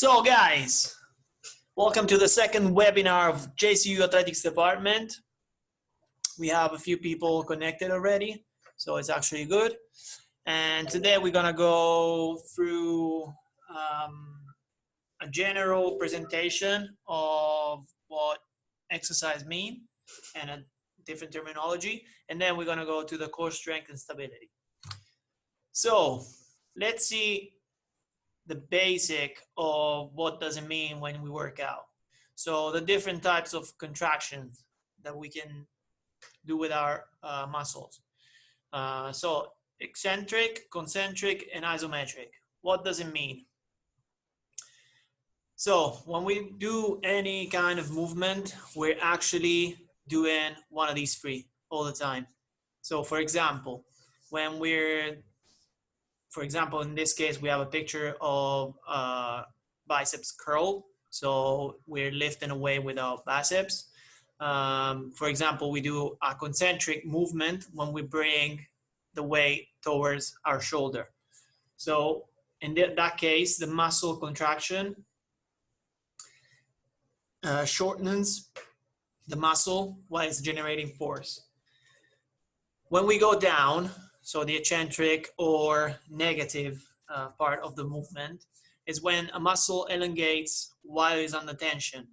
So guys, welcome to the second webinar of JCU Athletics Department. We have a few people connected already, so it's actually good. And today we're gonna go through a general presentation of what exercise mean and a different terminology. And then we're gonna go to the core strength and stability. So let's see the basic of what does it mean when we work out. So the different types of contractions that we can do with our muscles. So eccentric, concentric, and isometric. What does it mean? So when we do any kind of movement, we're actually doing one of these three all the time. So for example, in this case, we have a picture of biceps curl. So we're lifting away with our biceps. For example, we do a concentric movement when we bring the weight towards our shoulder. So in that case, the muscle contraction shortens the muscle while it's generating force. When we go down, so the eccentric or negative part of the movement is when a muscle elongates while it's under tension.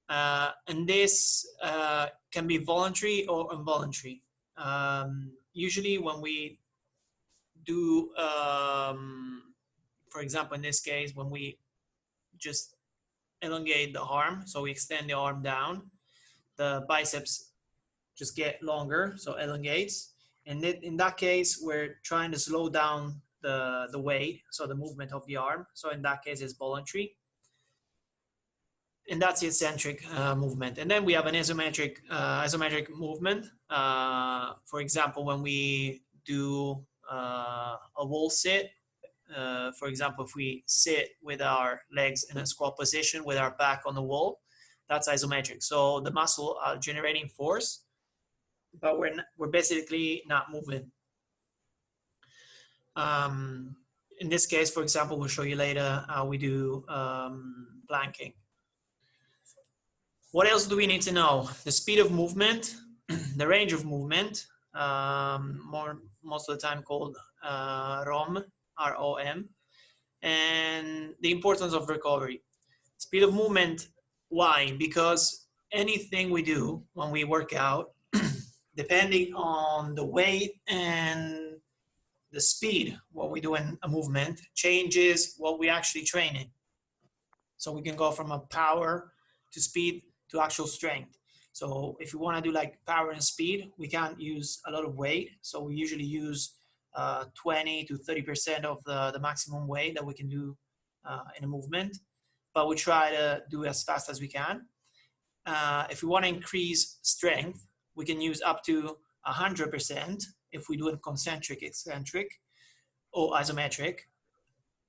And this can be voluntary or involuntary. Usually when we do, for example, in this case, when we just elongate the arm, so we extend the arm down, the biceps just get longer, so elongates. And in that case, we're trying to slow down the weight, so the movement of the arm. So in that case, it's voluntary. And that's the eccentric movement. And then we have an isometric movement. For example, when we do a wall sit, for example, if we sit with our legs in a squat position with our back on the wall, that's isometric. So the muscle are generating force, but we're basically not moving. In this case, for example, we'll show you later how we do planking. What else do we need to know? The speed of movement, the range of movement, most of the time called ROM, R-O-M, and the importance of recovery. Speed of movement, why? Because anything we do when we work out, depending on the weight and the speed, what we do in a movement, changes what we actually train in. So we can go from a power to speed to actual strength. So if we want to do like power and speed, we can't use a lot of weight. So we usually use 20 to 30% of the maximum weight that we can do in a movement. But we try to do as fast as we can. If we want to increase strength, we can use up to 100% if we do it concentric, eccentric, or isometric.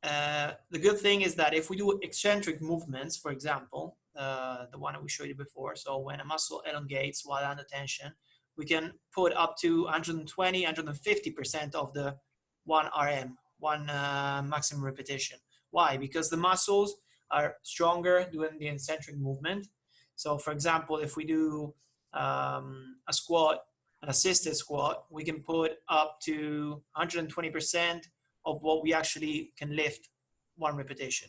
The good thing is that if we do eccentric movements, for example, the one that we showed you before, so when a muscle elongates while under tension, we can put up to 120, 150% of the 1 RM, one maximum repetition. Why? Because the muscles are stronger doing the eccentric movement. So for example, if we do a squat, an assisted squat, we can put up to 120% of what we actually can lift one repetition.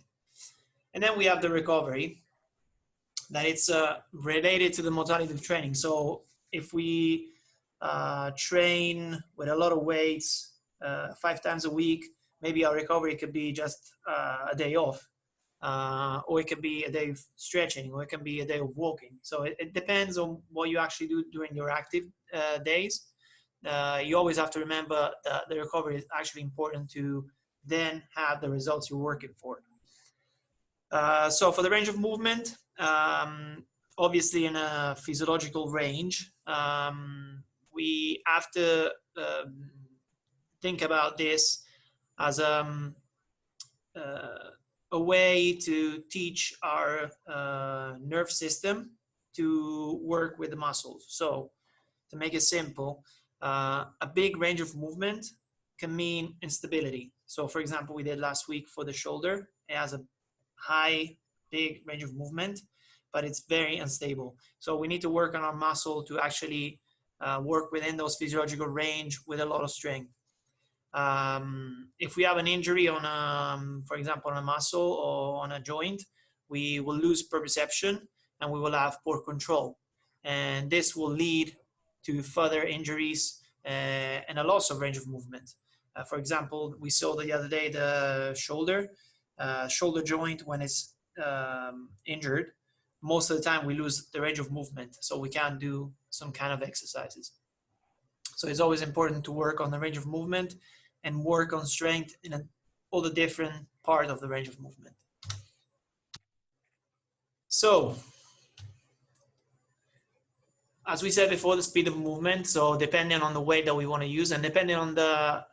And then we have the recovery, that it's related to the modality of training. So if we train with a lot of weights 5 times a week, maybe our recovery could be just a day off. Or it can be a day of stretching, or it can be a day of walking. So it depends on what you actually do during your active days. You always have to remember that the recovery is actually important to then have the results you're working for. So for the range of movement, obviously in a physiological range, we have to think about this as a way to teach our nerve system to work with the muscles. So to make it simple, a big range of movement can mean instability. So for example, we did last week for the shoulder. It has a high, big range of movement, but it's very unstable. So we need to work on our muscle to actually work within those physiological range with a lot of strength. If we have an injury on, for example, on a muscle or on a joint, we will lose proprioception and we will have poor control. And this will lead to further injuries and a loss of range of movement. For example, we saw the other day the shoulder joint, when it's injured, most of the time we lose the range of movement, so we can't do some kind of exercises. So it's always important to work on the range of movement and work on strength in all the different parts of the range of movement. So, as we said before, the speed of movement, so depending on the weight that we want to use and depending on the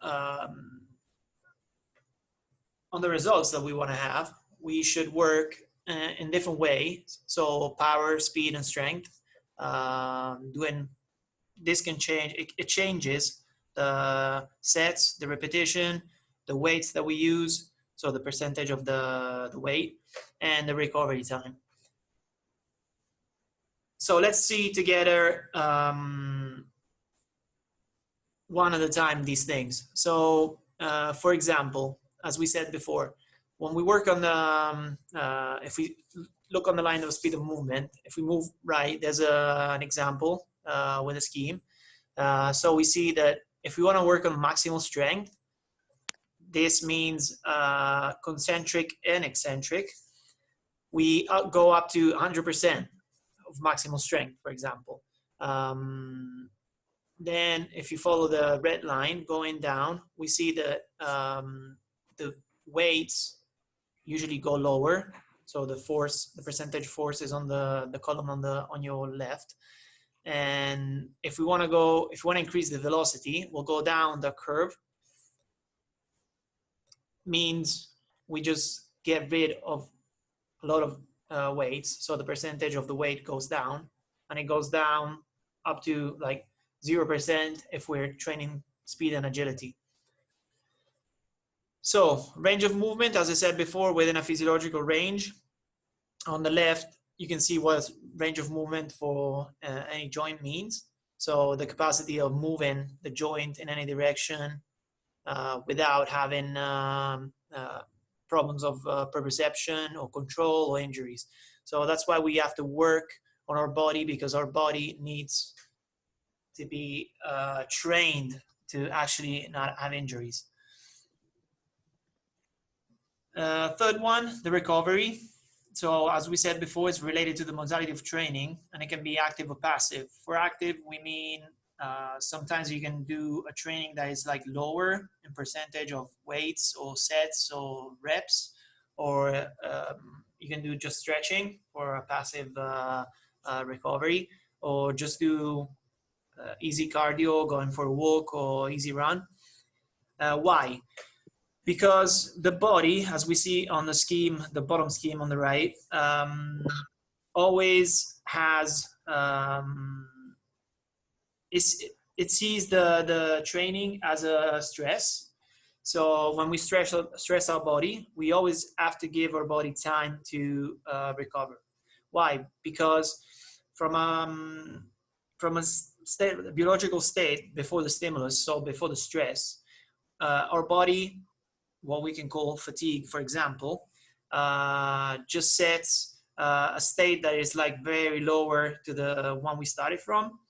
results that we want to have, we should work in different ways. So power, speed, and strength. This can change, it changes the sets, the repetition, the weights that we use, so the percentage of the weight, and the recovery time. So let's see together one at a time these things. So for example, as we said before, when we work on the, if we look on the line of speed of movement, if we move right, there's an example with a scheme. So we see that if we want to work on maximal strength, this means concentric and eccentric. We go up to 100% of maximal strength, for example. Then if you follow the red line going down, we see that the weights usually go lower. So the force, the percentage force is on the column on your left. And if we want to increase the velocity, we'll go down the curve. Means we just get rid of a lot of weights. So the percentage of the weight goes down, and it goes down up to like 0% if we're training speed and agility. So range of movement, as I said before, within a physiological range. On the left, you can see what range of movement for any joint means. So the capacity of moving the joint in any direction without having problems of proprioception or control or injuries. So that's why we have to work on our body, because our body needs to be trained to actually not have injuries. Third one, the recovery. So as we said before, it's related to the modality of training, and it can be active or passive. For active, we mean sometimes you can do a training that is like lower in percentage of weights or sets or reps, or you can do just stretching for a passive recovery, or just do easy cardio, going for a walk or easy run. Why? Because the body, as we see on the scheme, the bottom scheme on the right, always has, it sees the training as a stress. So when we stress our body, we always have to give our body time to recover. Why? Because from a biological state before the stimulus, so before the stress, our body, what we can call fatigue, for example, just sets a state that is like very lower to the one we started from.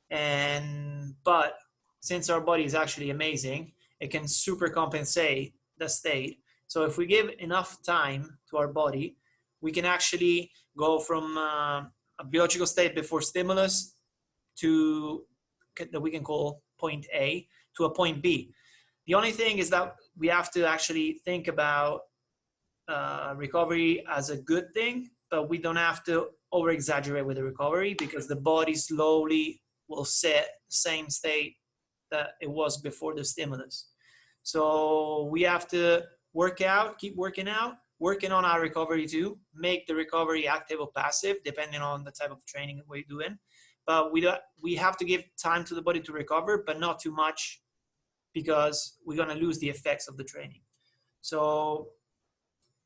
But since our body is actually amazing, it can super compensate the state. So if we give enough time to our body, we can actually go from a biological state before stimulus to that we can call point A to a point B. The only thing is that we have to actually think about recovery as a good thing, but we don't have to over exaggerate with the recovery, because the body slowly will set the same state that it was before the stimulus. So we have to work out, keep working on our recovery too, make the recovery active or passive, depending on the type of training we're doing. But we have to give time to the body to recover, but not too much, because we're going to lose the effects of the training. So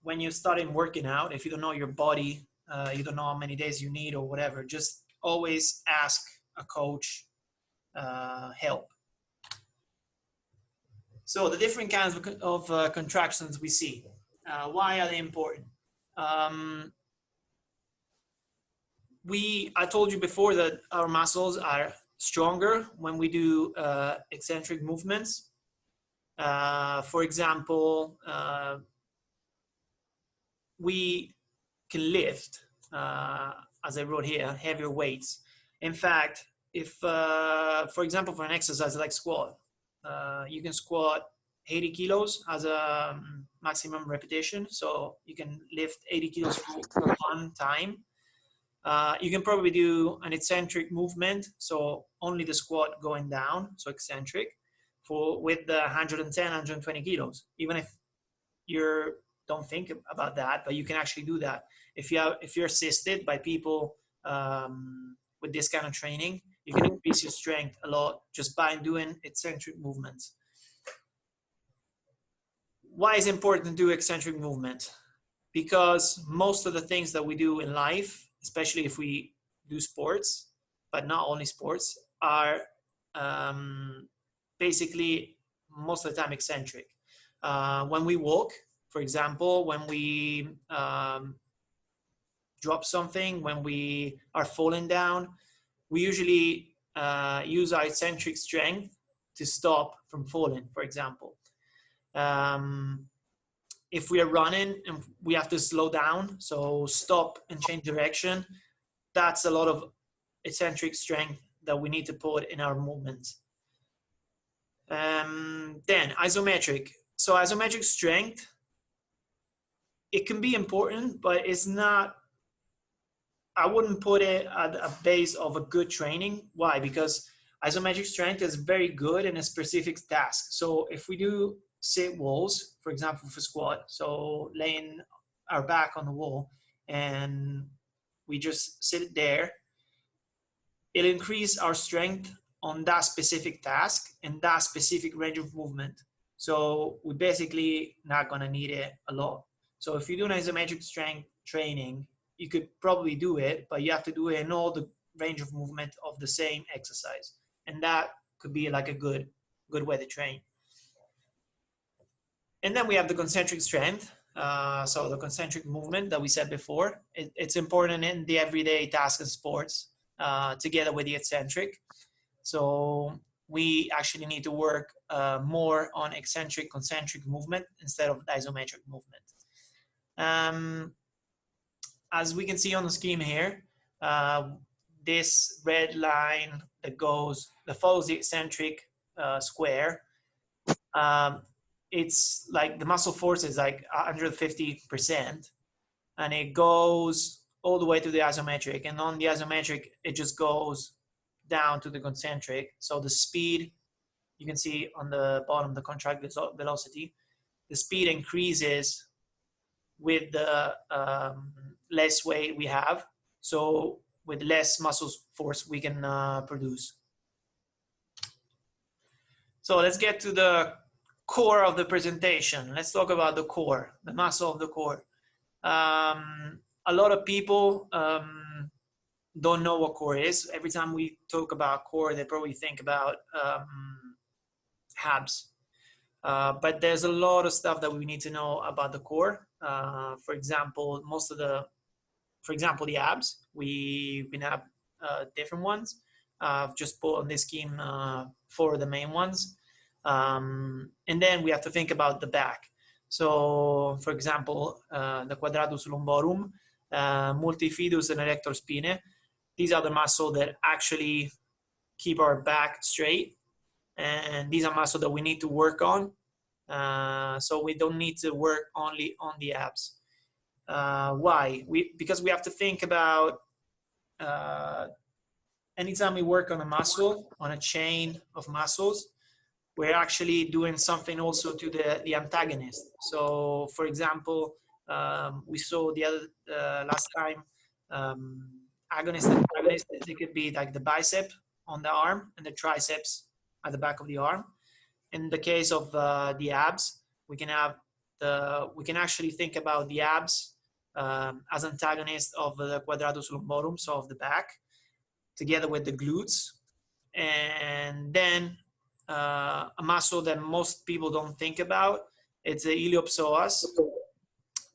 when you start in working out, if you don't know your body, you don't know how many days you need or whatever, just always ask a coach help. So the different kinds of contractions we see, why are they important? I told you before that our muscles are stronger when we do eccentric movements. For example, we can lift, as I wrote here, heavier weights. In fact, if, for example, for an exercise like squat, you can squat 80 kilos as a maximum repetition. So you can lift 80 kilos for one time. You can probably do an eccentric movement, so only the squat going down, so eccentric, with the 110, 120 kilos. Even if you don't think about that, but you can actually do that. If you're assisted by people with this kind of training, you can increase your strength a lot just by doing eccentric movements. Why is it important to do eccentric movement? Because most of the things that we do in life, especially if we do sports, but not only sports, are basically most of the time eccentric. When we walk, for example, when we drop something, when we are falling down, we usually use our eccentric strength to stop from falling, for example. If we are running and we have to slow down, so stop and change direction, that's a lot of eccentric strength that we need to put in our movements. Then isometric. So isometric strength, it can be important, but it's not, I wouldn't put it at a base of a good training. Why? Because isometric strength is very good in a specific task. So if we do sit walls, for example, for squat, so laying our back on the wall and we just sit there, it'll increase our strength on that specific task and that specific range of movement. So we're basically not going to need it a lot. So if you do an isometric strength training, you could probably do it, but you have to do it in all the range of movement of the same exercise. And that could be like a good way to train. And then we have the concentric strength. So the concentric movement that we said before, it's important in the everyday task and sports together with the eccentric. So we actually need to work more on eccentric, concentric movement instead of the isometric movement. As we can see on the scheme here, this red line that follows the eccentric square, it's like the muscle force is like 150%, and it goes all the way to the isometric. And on the isometric, it just goes down to the concentric. So the speed, you can see on the bottom, the contract velocity, the speed increases with the less weight we have. So with less muscle force we can produce. So let's get to the core of the presentation. Let's talk about the core, the muscle of the core. A lot of people don't know what core is. Every time we talk about core, they probably think about abs. But there's a lot of stuff that we need to know about the core. For example, the abs, we can have different ones. I've just put on this scheme 4 of the main ones. And then we have to think about the back. So, for example, the quadratus lumborum, multifidus and erector spinae. These are the muscles that actually keep our back straight. And these are muscles that we need to work on. So we don't need to work only on the abs. Why? Because we have to think about anytime we work on a muscle, on a chain of muscles, we're actually doing something also to the antagonist. So, for example, we saw the other last time agonist and antagonist. They could be like the bicep on the arm and the triceps at the back of the arm. In the case of the abs, we can have we can actually think about the abs as antagonists of the quadratus lumborum, so of the back, together with the glutes. And then a muscle that most people don't think about, it's the iliopsoas,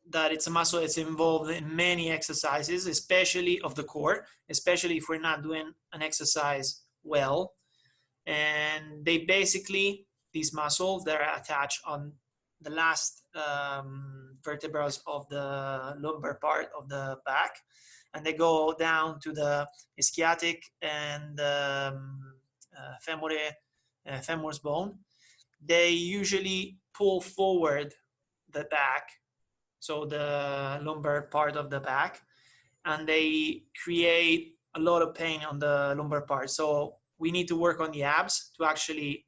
that it's a muscle that's involved in many exercises, especially of the core, especially if we're not doing an exercise well. And they basically, these muscles, they're attached on the last vertebrae of the lumbar part of the back, and they go down to the ischiatic and femor's bone. They usually pull forward the back, so the lumbar part of the back, and they create a lot of pain on the lumbar part. So we need to work on the abs to actually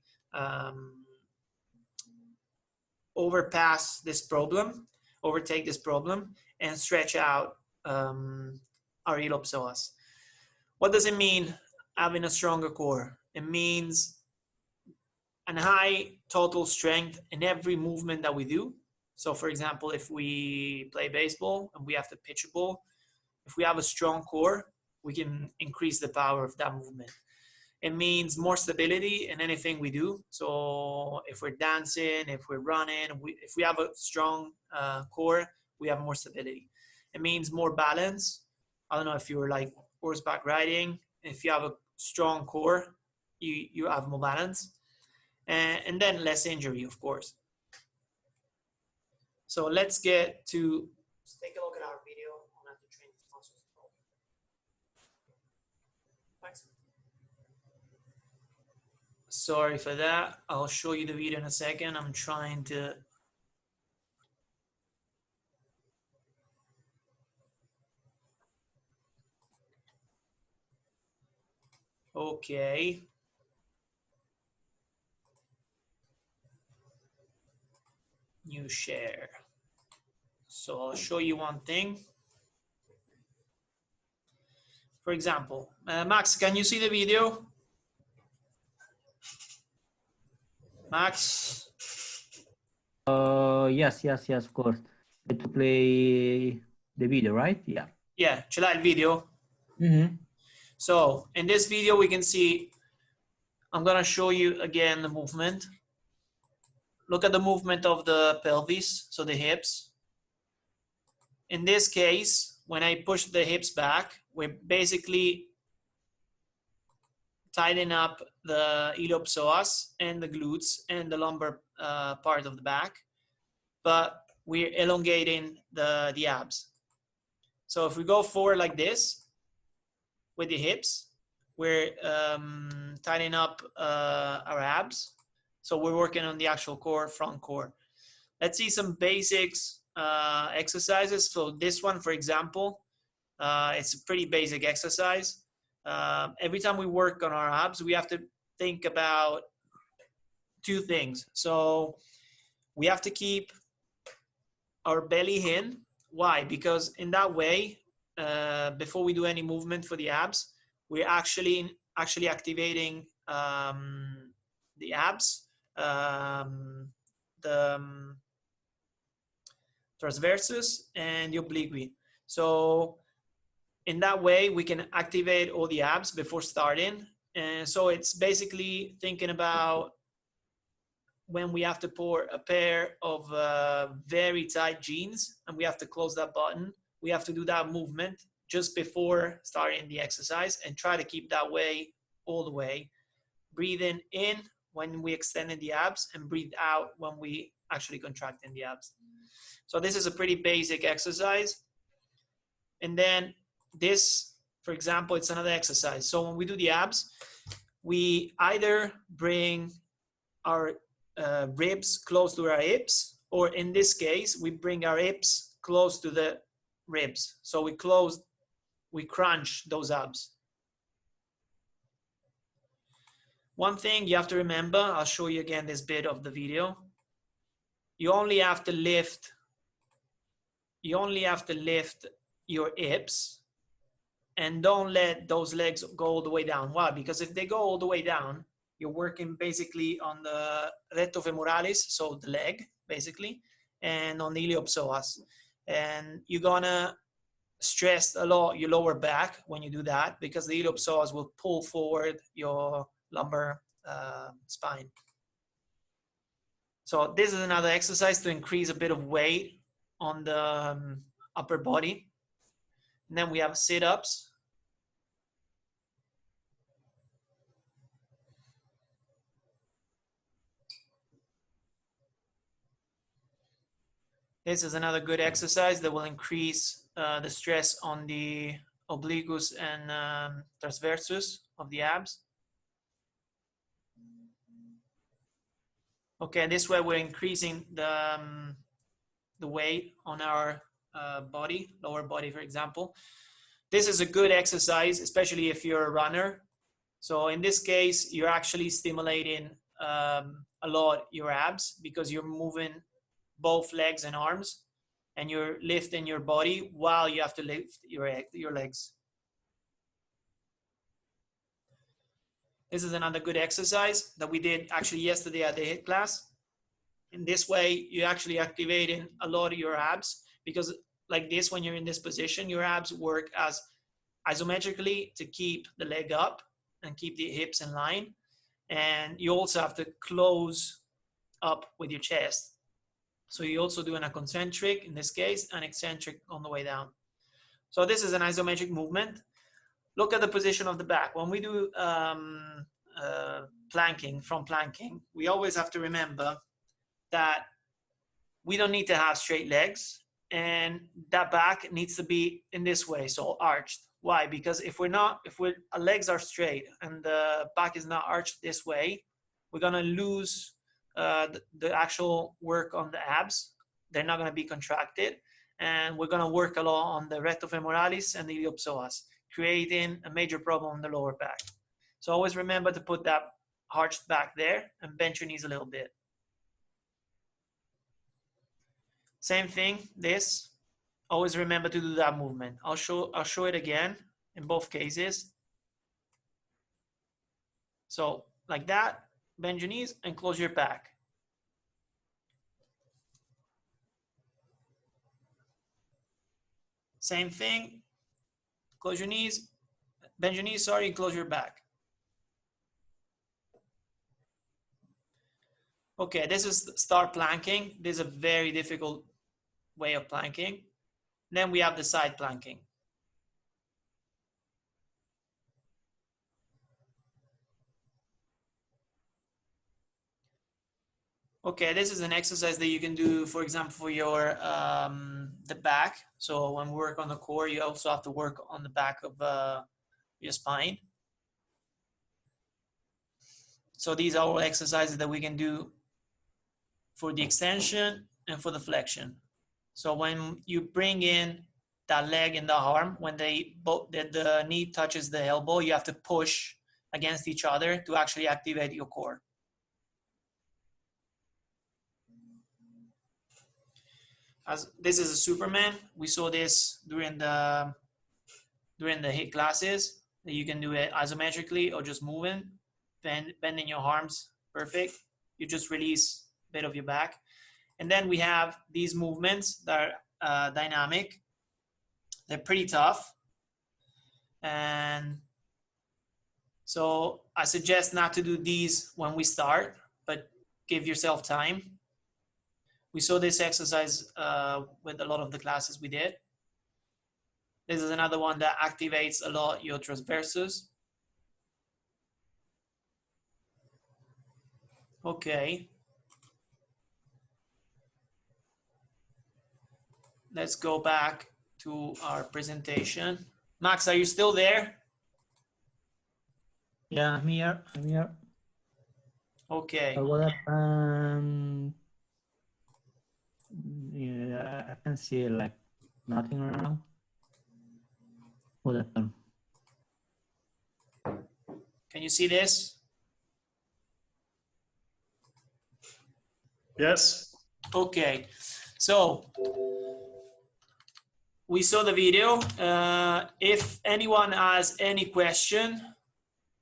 overtake this problem, and stretch out our iliopsoas. What does it mean having a stronger core? It means a high total strength in every movement that we do. So for example, if we play baseball and we have to pitch a ball, if we have a strong core, we can increase the power of that movement. It means more stability in anything we do. So if we're dancing, if we're running, if we have a strong core, we have more stability. It means more balance. I don't know if you're like horseback riding. If you have a strong core, you have more balance. And then less injury, of course. So let's take a look at our video on how to train these muscles. Thanks. Sorry for that. I'll show you the video in a second. I'm trying to. Okay. New share. So I'll show you one thing. For example, Max, can you see the video? Max? Yes, of course. To play the video, right? Yeah. Yeah, ce l'hai il video? Mm-hmm. So in this video, we can see, I'm gonna show you again the movement. Look at the movement of the pelvis, so the hips. In this case, when I push the hips back, we're basically tightening up the iliopsoas and the glutes and the lumbar part of the back, but we're elongating the abs. So if we go forward like this with the hips, we're tightening up our abs. So we're working on the actual core, front core. Let's see some basics exercises. So this one, for example, it's a pretty basic exercise. Every time we work on our abs, we have to think about two things. So we have to keep our belly in. Why? Because in that way, before we do any movement for the abs, we're actually activating the abs, the transversus and the obliqui. So in that way, we can activate all the abs before starting. And so it's basically thinking about when we have to pour a pair of very tight jeans and we have to close that button, we have to do that movement just before starting the exercise and try to keep that way all the way. Breathing in when we extended the abs and breathe out when we actually contracting the abs. So this is a pretty basic exercise. And then this, for example, it's another exercise. So when we do the abs, we either bring our ribs close to our hips, or in this case, we bring our hips close to the ribs. So we crunch those abs. One thing you have to remember, I'll show you again this bit of the video. You only have to lift your hips and don't let those legs go all the way down. Why? Because if they go all the way down, you're working basically on the recto femoralis, so the leg, basically, and on the iliopsoas. And you're gonna stress a lot your lower back when you do that, because the iliopsoas will pull forward your lumbar spine. So this is another exercise to increase a bit of weight on the upper body. And then we have sit-ups. This is another good exercise that will increase the stress on the obliquus and transversus of the abs. Okay, this way we're increasing the weight on our body, lower body, for example. This is a good exercise, especially if you're a runner. So in this case, you're actually stimulating a lot your abs, because you're moving both legs and arms, and you're lifting your body while you have to lift your legs. This is another good exercise that we did actually yesterday at the HIIT class. In this way, you're actually activating a lot of your abs, because like this, when you're in this position, your abs work as isometrically to keep the leg up and keep the hips in line. And you also have to close up with your chest. So you also do a concentric in this case, and eccentric on the way down. So this is an isometric movement. Look at the position of the back. When we do planking, from planking, we always have to remember that we don't need to have straight legs, and that back needs to be in this way, so arched. Why? Because if our legs are straight and the back is not arched this way, we're gonna lose the actual work on the abs. They're not gonna be contracted, and we're gonna work a lot on the rectofemoralis and the iliopsoas, creating a major problem on the lower back. So always remember to put that arched back there and bend your knees a little bit. Same thing, this. Always remember to do that movement. I'll show it again in both cases. So like that, bend your knees and close your back. Same thing, close your knees, bend your knees, sorry, and close your back. Okay, this is start planking. This is a very difficult way of planking. Then we have the side planking. Okay, this is an exercise that you can do, for example, for your the back. So when we work on the core, you also have to work on the back of your spine. So these are all exercises that we can do for the extension and for the flexion. So when you bring in that leg and the arm, when the knee touches the elbow, you have to push against each other to actually activate your core. As this is a Superman, we saw this during the HIIT classes, that you can do it isometrically or just moving, bending your arms, perfect. You just release a bit of your back. And then we have these movements that are dynamic. They're pretty tough. And so I suggest not to do these when we start, but give yourself time. We saw this exercise with a lot of the classes we did. This is another one that activates a lot your transversus. Okay. Let's go back to our presentation. Max, are you still there? Yeah, I'm here. Okay. So what yeah, I can see like nothing right now. What happened? Can you see this? Yes. Okay. So we saw the video. If anyone has any question,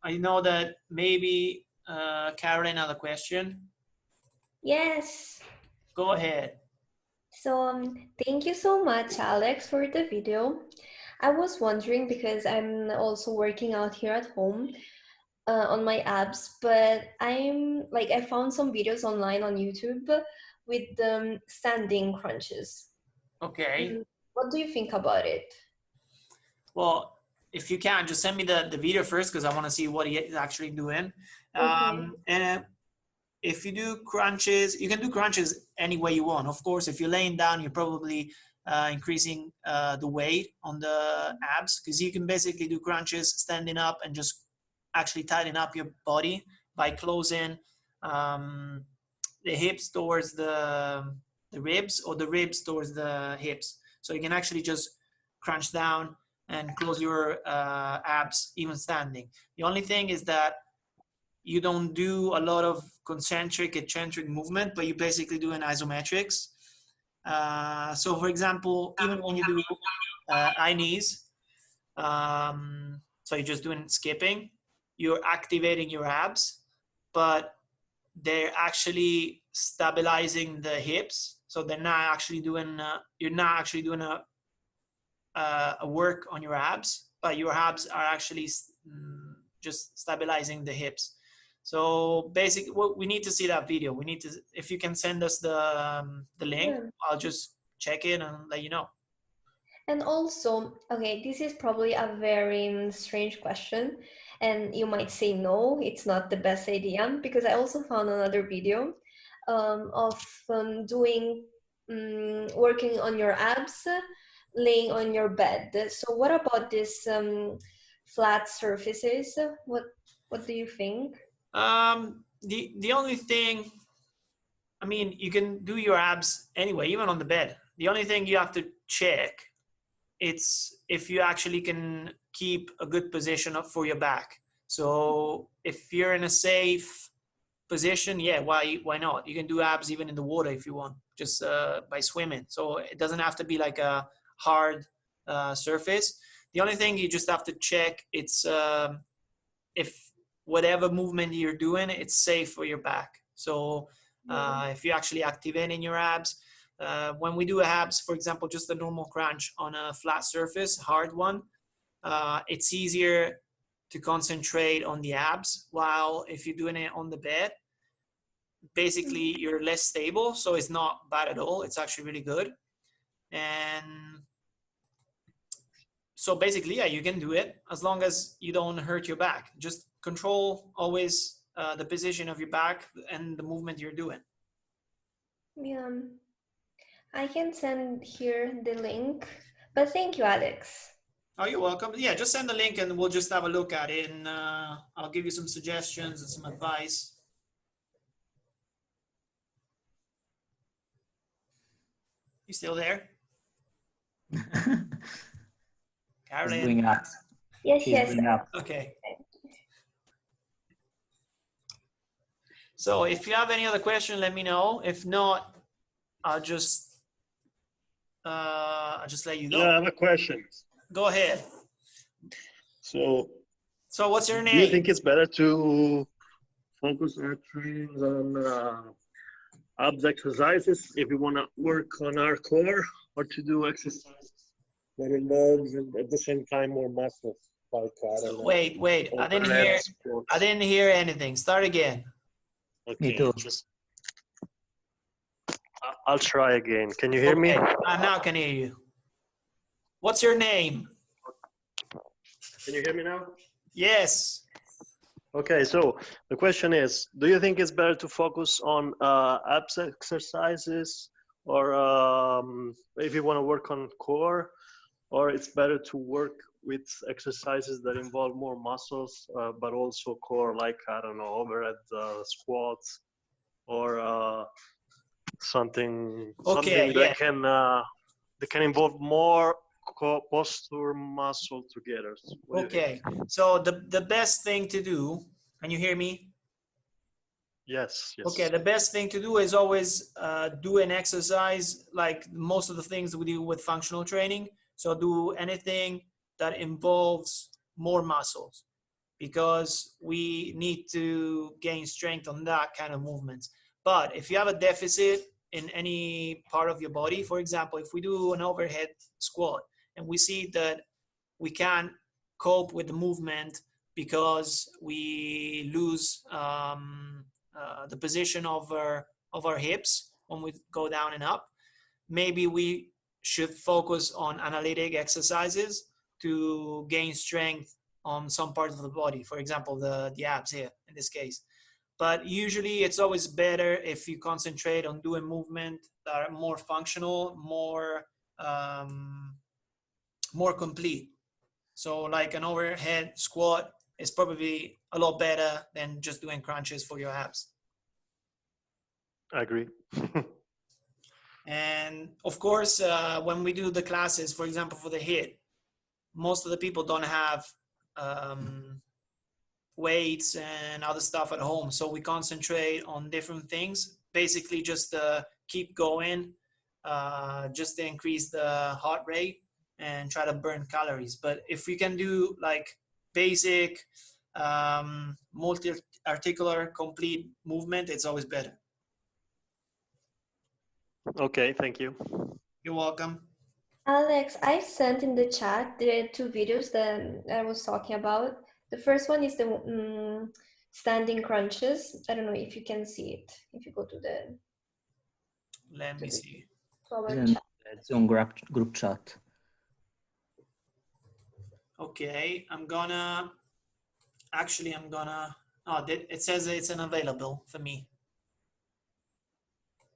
I know that maybe Caroline had a question. Yes. Go ahead. So thank you so much, Alex, for the video. I was wondering because I'm also working out here at home on my abs, but I found some videos online on YouTube with standing crunches. Okay. What do you think about it? Well, if you can, just send me the video first because I want to see what he is actually doing. Okay. And if you do crunches, you can do crunches any way you want. Of course, if you're laying down, you're probably increasing the weight on the abs because you can basically do crunches standing up and just actually tighten up your body by closing the hips towards the ribs or the ribs towards the hips. So you can actually just crunch down and close your abs even standing. The only thing is that you don't do a lot of concentric, eccentric movement, but you basically do an isometrics. So for example, even when you do high knees, so you're just doing skipping, you're activating your abs, but they're actually stabilizing the hips. So they're not actually doing, you're not actually doing a work on your abs, but your abs are actually just stabilizing the hips. So basically, we need to see that video. We need to, if you can send us the link, Yeah. I'll just check it and let you know. And also, okay, this is probably a very strange question, and you might say no, it's not the best idea, because I also found another video of doing working on your abs, laying on your bed. So what about this flat surfaces? What do you think? The only thing, I mean, you can do your abs anyway, even on the bed. The only thing you have to check, it's if you actually can keep a good position up for your back. So if you're in a safe position, yeah, why not? You can do abs even in the water if you want, just by swimming. So it doesn't have to be like a hard surface. The only thing you just have to check, it's if whatever movement you're doing, it's safe for your back. So if you're actually activating your abs, when we do abs, for example, just a normal crunch on a flat surface, hard one, it's easier to concentrate on the abs, while if you're doing it on the bed, basically you're less stable, so it's not bad at all. It's actually really good. And so basically, yeah, you can do it as long as you don't hurt your back. Just control always the position of your back and the movement you're doing. Yeah, I can send here the link, but thank you, Alex. Oh, you're welcome. Yeah, just send the link and we'll just have a look at it, and I'll give you some suggestions and some advice. You still there? She's doing Caroline? up. Yes, She's yes. doing up. Okay. So if you have any other question, let me know. If not, I'll just let you go. Yeah, I have a question. Go ahead. So what's your name? do you think it's better to focus our trainings on abs exercises if we want to work on our core, or to do exercises that involves at the same time more muscles? Like, I don't know, Wait. I didn't hear anything. Start again. Okay, Me too. I'll try again. Can you hear me? I now can hear you. What's your name? Can you hear me now? Yes. Okay, so the question is, do you think it's better to focus on abs exercises, or if you want to work on core, or it's better to work with exercises that involve more muscles, but also core, like, I don't know, overhead squats, or something that can involve more posture muscle together. Okay. So the best thing to do, can you hear me? Yes. Okay, the best thing to do is always do an exercise like most of the things that we do with functional training. So do anything that involves more muscles, because we need to gain strength on that kind of movements. But if you have a deficit in any part of your body. For example, if we do an overhead squat and we see that we can't cope with the movement because we lose the position of our hips when we go down and up, maybe we should focus on analytic exercises to gain strength on some parts of the body. For example, the abs here in this case. But usually it's always better if you concentrate on doing movement that are more functional, more complete. So like an overhead squat is probably a lot better than just doing crunches for your abs. I agree. And of course, when we do the classes, for example, for the HIIT, most of the people don't have weights and other stuff at home. So we concentrate on different things, basically just keep going, just to increase the heart rate and try to burn calories. But if we can do like basic multi-articular complete movement, it's always better. Okay, thank you. You're welcome. Alex, I sent in the chat the 2 videos that I was talking about. The first one is the standing crunches. I don't know if you can see it. If you go to the... Let me see. It's on group chat. Okay, I'm gonna, oh, it says it's unavailable for me.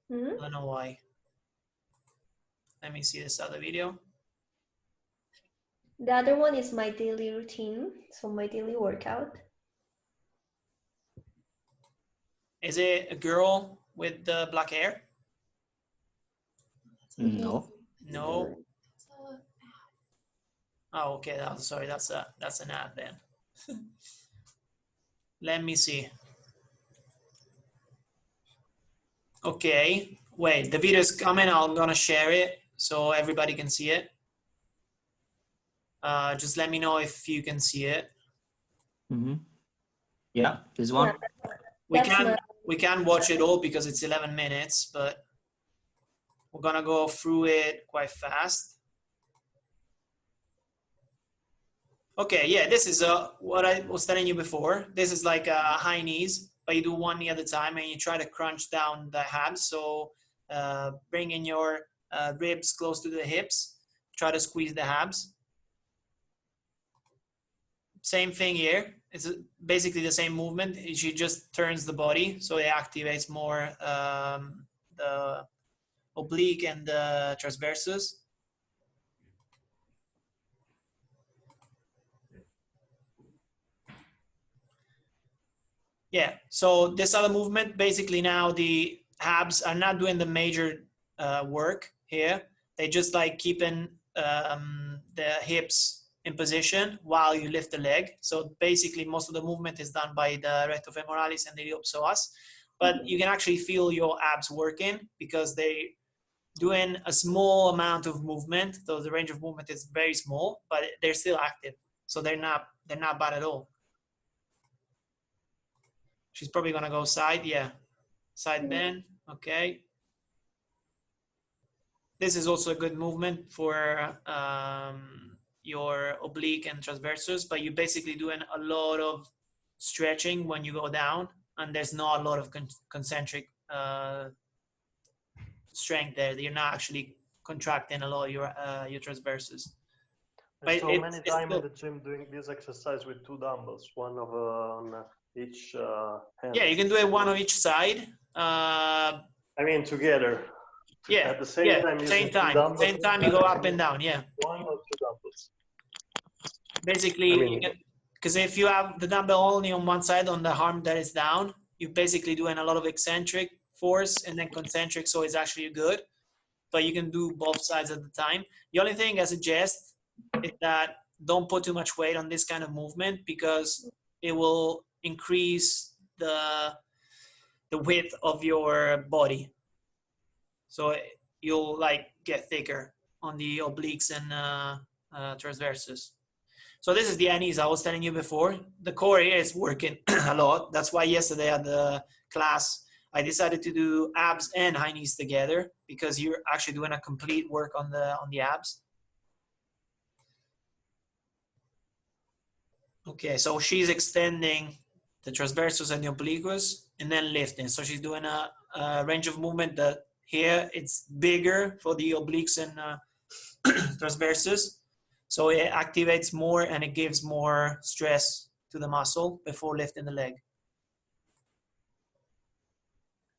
Mm-hmm. I don't know why. Let me see this other video. The other one is my daily routine, so my daily workout. Is it a girl with the black hair? No. No. Oh, okay. Sorry, that's an ad then. Let me see. Okay, wait. The video is coming. I'm gonna share it so everybody can see it. Just let me know if you can see it. Mm-hmm. Yeah, this one. We can watch it all because it's 11 minutes, but we're gonna go through it quite fast. Okay, yeah, this is what I was telling you before. This is like high knees, but you do one knee at a time and you try to crunch down the abs. So bringing your ribs close to the hips, try to squeeze the abs. Same thing here. It's basically the same movement. She just turns the body, so it activates more the oblique and the transversus. Yeah, so this other movement, basically now the abs are not doing the major work here. They just like keeping the hips in position while you lift the leg. So basically most of the movement is done by the rectofemoralis and the iliopsoas, but you can actually feel your abs working because they doing a small amount of movement. So the range of movement is very small, but they're still active. So they're not bad at all. She's probably gonna go side, yeah. Side bend, okay. This is also a good movement for your oblique and transversus, but you're basically doing a lot of stretching when you go down, and there's not a lot of concentric strength there. You're not actually contracting a lot of your transversus. I saw many times in the gym doing this exercise with 2 dumbbells, one on each hand. Yeah, you can do it one on each side. I mean together. Yeah, at the same time. Same time you go up and down. Yeah. 1 or 2 dumbbells. Basically, because if you have the dumbbell only on one side, on the arm that is down, you're basically doing a lot of eccentric force and then concentric, so it's actually good. But you can do both sides at the time. The only thing I suggest is that don't put too much weight on this kind of movement because it will increase the width of your body. So you'll like get thicker on the obliques and transversus. So this is the knees I was telling you before. The core here is working a lot. That's why yesterday at the class, I decided to do abs and high knees together because you're actually doing a complete work on the abs. Okay, so she's extending the transversus and the obliquus and then lifting. So she's doing a range of movement that here it's bigger for the obliques and transversus. So it activates more and it gives more stress to the muscle before lifting the leg.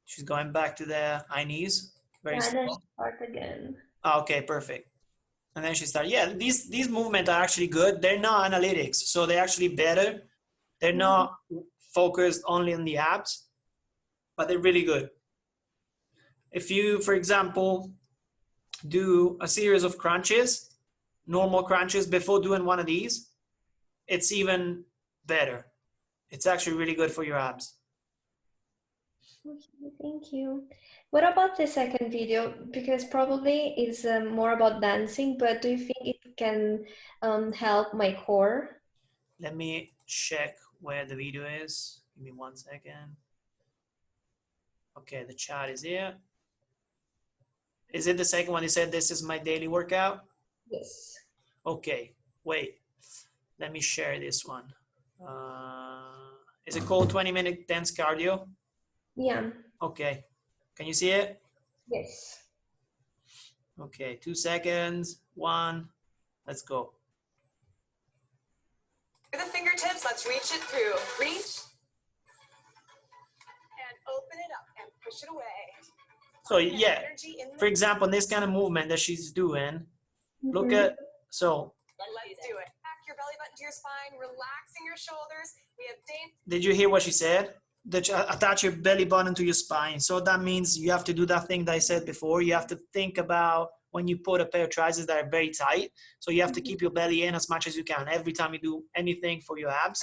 She's going back to the high knees. Very And then slow. start again. Okay, perfect. And then she started. Yeah, these movements are actually good. They're not analytics, so they're actually better. They're not focused only on the abs, but they're really good. If you, for example, do a series of crunches, normal crunches before doing one of these, it's even better. It's actually really good for your abs. Okay, thank you. What about the second video? Because probably it's more about dancing, but do you think it can help my core? Let me check where the video is. Give me 1 second. Okay, the chat is here. Is it the second one? You said this is my daily workout? Yes. Okay, wait. Let me share this one. Is it called 20-minute dance cardio? Yeah. Okay. Can you see it? Yes. Okay, 2 seconds. 1. Let's go. The fingertips, let's reach it through. Reach. And open it up and push it away. So yeah, for example, this kind of movement that she's doing, look at, so. Let's do it. Back your belly button to your spine, relaxing your shoulders. We have Did you hear what she said? That you attach your belly button to your spine. So that means you have to do that thing that I said before. You have to think about when you put a pair of triceps that are very tight. So you have to keep your belly in as much as you can every time you do anything for your abs.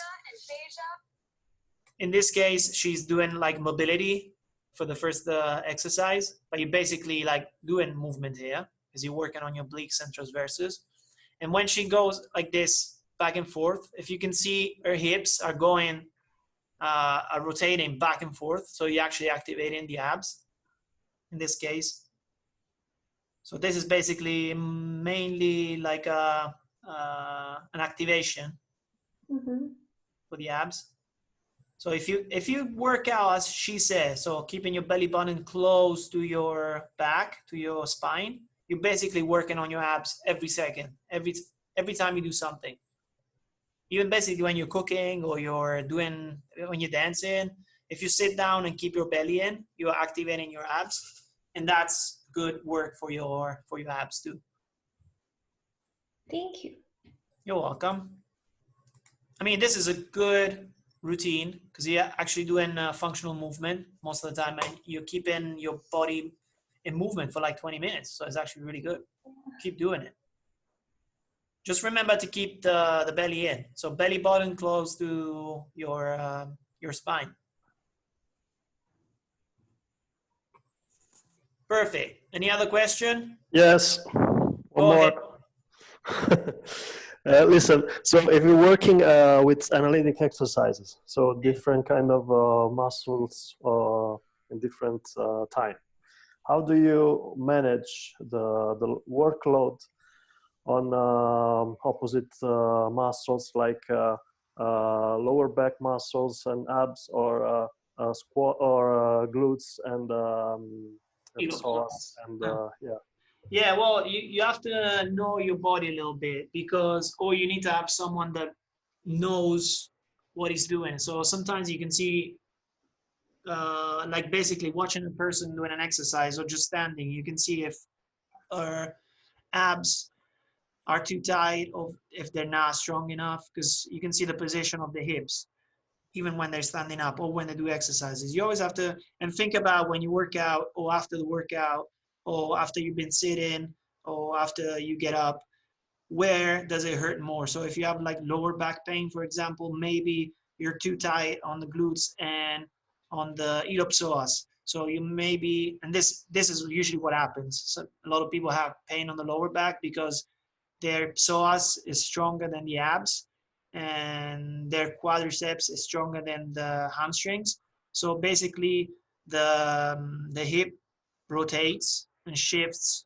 In this case, she's doing like mobility for the first exercise, but you're basically like doing movement here because you're working on your obliques and transversus. And when she goes like this back and forth, if you can see her hips are going, are rotating back and forth. So you're actually activating the abs in this case. So this is basically mainly like an activation for the abs. So if you work out as she says, so keeping your belly button close to your back, to your spine, you're basically working on your abs every second, every time you do something. Even basically when you're cooking or when you're dancing, if you sit down and keep your belly in, you're activating your abs, and that's good work for your abs too. Thank you. You're welcome. I mean, this is a good routine because you're actually doing functional movement most of the time, and you're keeping your body in movement for like 20 minutes. So it's actually really good. Keep doing it. Just remember to keep the belly in. So belly button close to your spine. Perfect. Any other question? Yes. One Go more. Listen, so if you're working with analytic exercises, so different kind of muscles in different time, how do you manage the workload on opposite muscles like lower back muscles and abs, or squat, or glutes and psoas and yeah. Yeah, well, you have to know your body a little bit or you need to have someone that knows what he's doing. So sometimes you can see, like basically watching a person doing an exercise or just standing, you can see if our abs are too tight or if they're not strong enough, because you can see the position of the hips even when they're standing up or when they do exercises. You always have to, and think about when you work out or after the workout or after you've been sitting or after you get up, where does it hurt more? So if you have like lower back pain, for example, maybe you're too tight on the glutes and on the iliopsoas. So you maybe, and this is usually what happens. So a lot of people have pain on the lower back because their psoas is stronger than the abs and their quadriceps is stronger than the hamstrings. So basically the hip rotates and shifts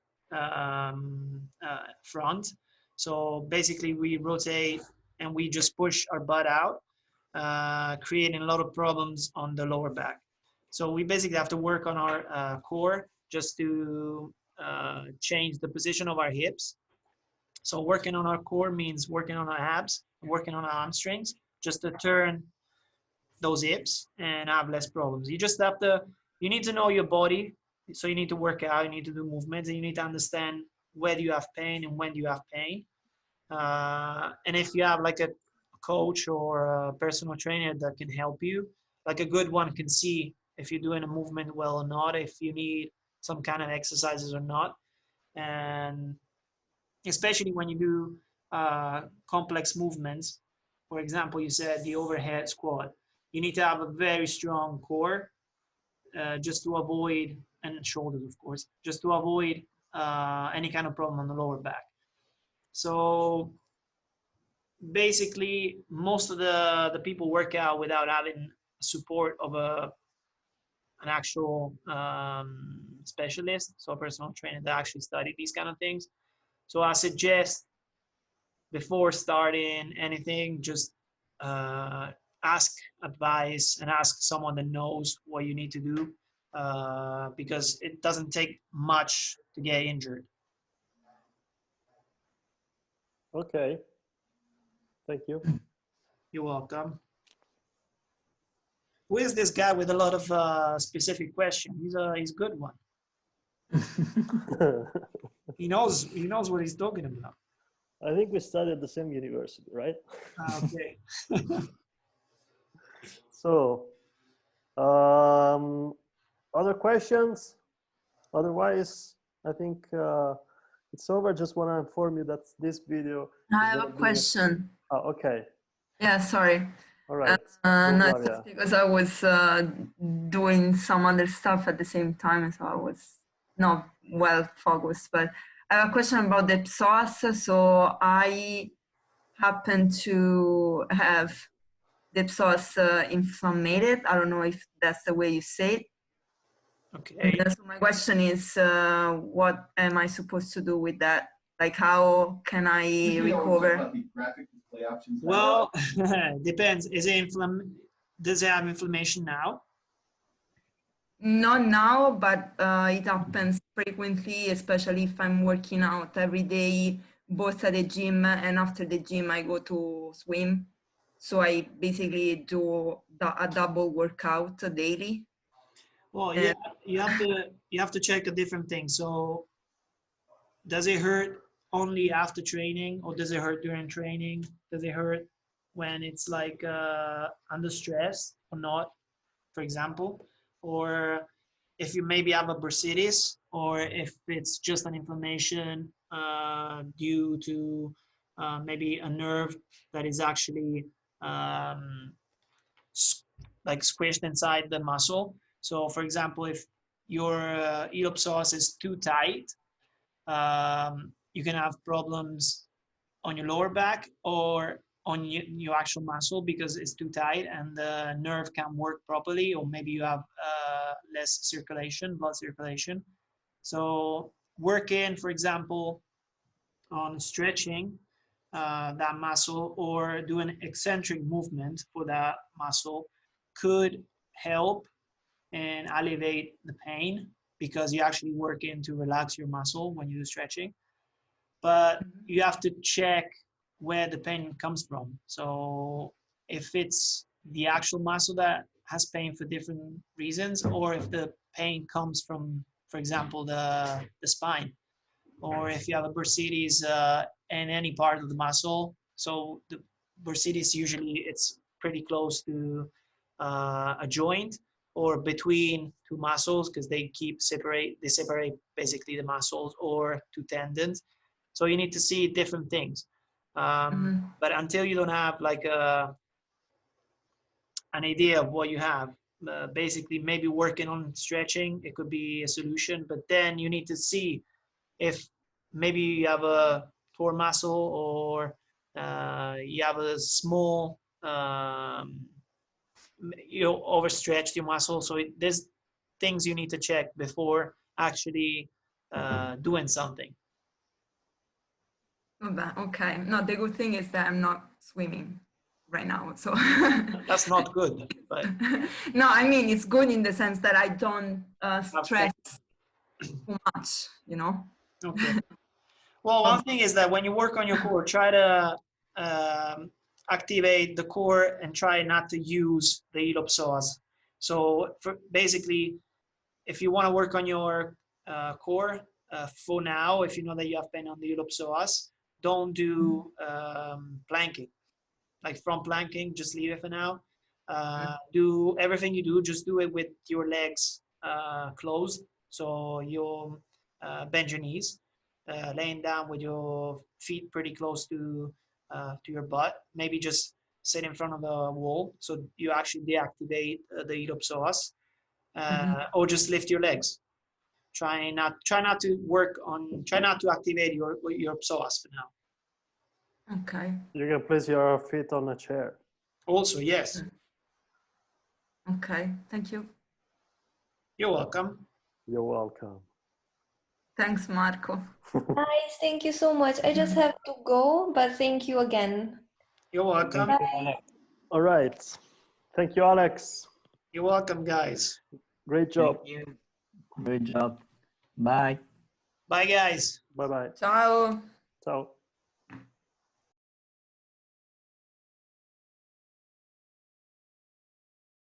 front. So basically we rotate and we just push our butt out, creating a lot of problems on the lower back. So we basically have to work on our core just to change the position of our hips. So working on our core means working on our abs, working on our hamstrings, just to turn those hips and have less problems. You just have to, you need to know your body. So you need to work out, you need to do movements, and you need to understand where you have pain and when you have pain. And if you have like a coach or a personal trainer that can help you, like a good one can see if you're doing a movement well or not, if you need some kind of exercises or not. And especially when you do complex movements, for example, you said the overhead squat, you need to have a very strong core just to avoid, and shoulders, of course, just to avoid any kind of problem on the lower back. So basically, most of the people work out without having support of an actual specialist, so a personal trainer that actually studied these kind of things. So I suggest before starting anything, just ask advice and ask someone that knows what you need to do, because it doesn't take much to get injured. Okay. Thank you. You're welcome. Who is this guy with a lot of specific questions? He's a good one. He knows what he's talking about. I think we studied at the same university, right? Okay. So, other questions? Otherwise, I think it's over. Just want to inform you that this video. I have a question. Oh, okay. Yeah, sorry. All right. No, Flavia. it's because I was doing some other stuff at the same time, so I was not well focused. But I have a question about the psoas. So I happen to have the psoas inflamed. I don't know if that's the way you say it. Okay. So my question is, what am I supposed to do with that? Like, how can I recover? Well, depends. Is it does it have inflammation now? Not now, but it happens frequently, especially if I'm working out every day, both at the gym and after the gym I go to swim. So I basically do a double workout daily. Well, yeah, you have to check a different thing. So does it hurt only after training, or does it hurt during training? Does it hurt when it's like under stress or not, for example? Or if you maybe have a bursitis, or if it's just an inflammation due to maybe a nerve that is actually like squished inside the muscle. So for example, if your iliopsoas is too tight, you can have problems on your lower back or on your actual muscle because it's too tight and the nerve can't work properly, or maybe you have less circulation, blood circulation. So working, for example, on stretching that muscle or do an eccentric movement for that muscle could help and alleviate the pain, because you're actually working to relax your muscle when you do stretching. But you have to check where the pain comes from. So if it's the actual muscle that has pain for different reasons, or if the pain comes from, for example, the spine, or if you have a bursitis in any part of the muscle. So the bursitis, usually it's pretty close to a joint or between two muscles, because they separate basically the muscles, or two tendons. So you need to see different things. But until you don't have like an idea of what you have, basically maybe working on stretching, it could be a solution. But then you need to see if maybe you have a core muscle, or you have a small, overstretched your muscle. So there's things you need to check before actually doing something. Okay. No, the good thing is that I'm not swimming right now, so That's not good, but no, I mean it's good in the sense that I don't stress too much, you know. okay. Well, one thing is that when you work on your core, try to activate the core and try not to use the ellipsoas. So basically, if you want to work on your core for now, if you know that you have pain on the ellipsoas, don't do planking. Like from planking, just leave it for now. Do everything you do, just do it with your legs closed. So you'll bend your knees, laying down with your feet pretty close to your butt. Maybe just sit in front of the wall so you actually deactivate the ellipsoas, or just lift your legs. Try not to activate your psoas for now. Okay. You can place your feet on a chair. Also, yes. Okay. Thank you. You're welcome. You're welcome. Thanks, Marco. Guys, thank you so much. I just have to go, but thank you again. You're welcome. Bye. All right. Thank you, Alex. You're welcome, guys. Great job. Thank you. Great job. Bye. Bye, guys. Bye-bye. Ciao. Ciao.